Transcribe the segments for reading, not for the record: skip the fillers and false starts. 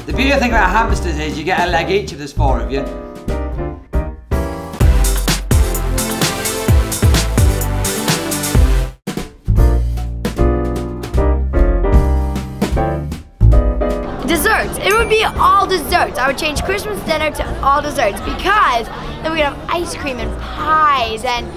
The beautiful thing about hamsters is you get a leg each if there's 4 of you. Desserts. It would be all desserts. I would change Christmas dinner to all desserts because then we could have ice cream and pies and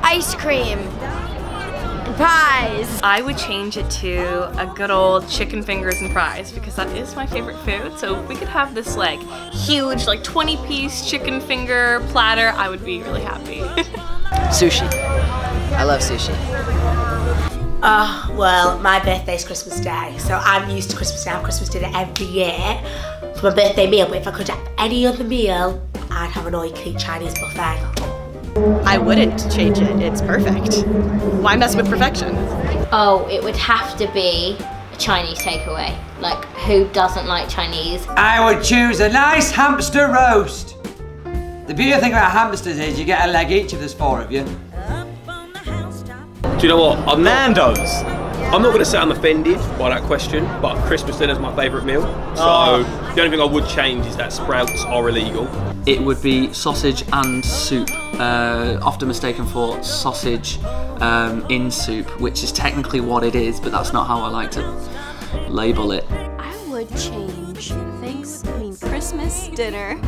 ice cream and pies. I would change it to a good old chicken fingers and fries because that is my favorite food. So if we could have this like huge like 20-piece chicken finger platter, I would be really happy. Sushi. I love sushi. Well, my birthday's Christmas Day, so I'm used to Christmas Day. I have Christmas dinner every year for my birthday meal, but if I could have any other meal, I'd have an all-you-can-eat Chinese buffet. I wouldn't change it. It's perfect. Why mess with perfection? Oh, it would have to be a Chinese takeaway. Like, who doesn't like Chinese? I would choose a nice hamster roast. The beautiful thing about hamsters is you get a leg each if there's 4 of you. Do you know what? Nando's. I'm not going to say I'm offended by that question, but Christmas dinner is my favourite meal. So the only thing I would change is that sprouts are illegal. It would be sausage and soup, often mistaken for sausage in soup, which is technically what it is, but that's not how I like to label it. I would change Christmas dinner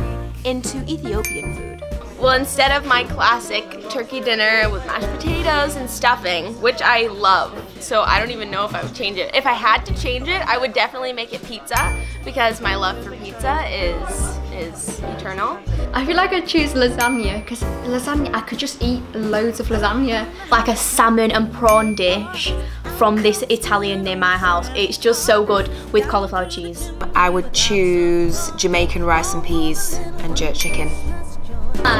into Ethiopian food. Well, instead of my classic turkey dinner with mashed potatoes and stuffing, which I love, so I don't even know if I would change it. If I had to change it, I would definitely make it pizza because my love for pizza is eternal. I feel like I'd choose lasagna because lasagna, I could just eat loads of lasagna. Like a salmon and prawn dish from this Italian near my house. It's just so good with cauliflower cheese. I would choose Jamaican rice and peas and jerk chicken.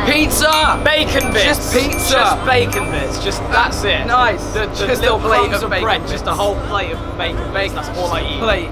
Pizza! Bacon bits! Just pizza! Just bacon bits, just that's it. Nice! The Just little a plate crumbs of bread, bacon just bits. a whole plate of bacon bits, that's all I eat. Plate.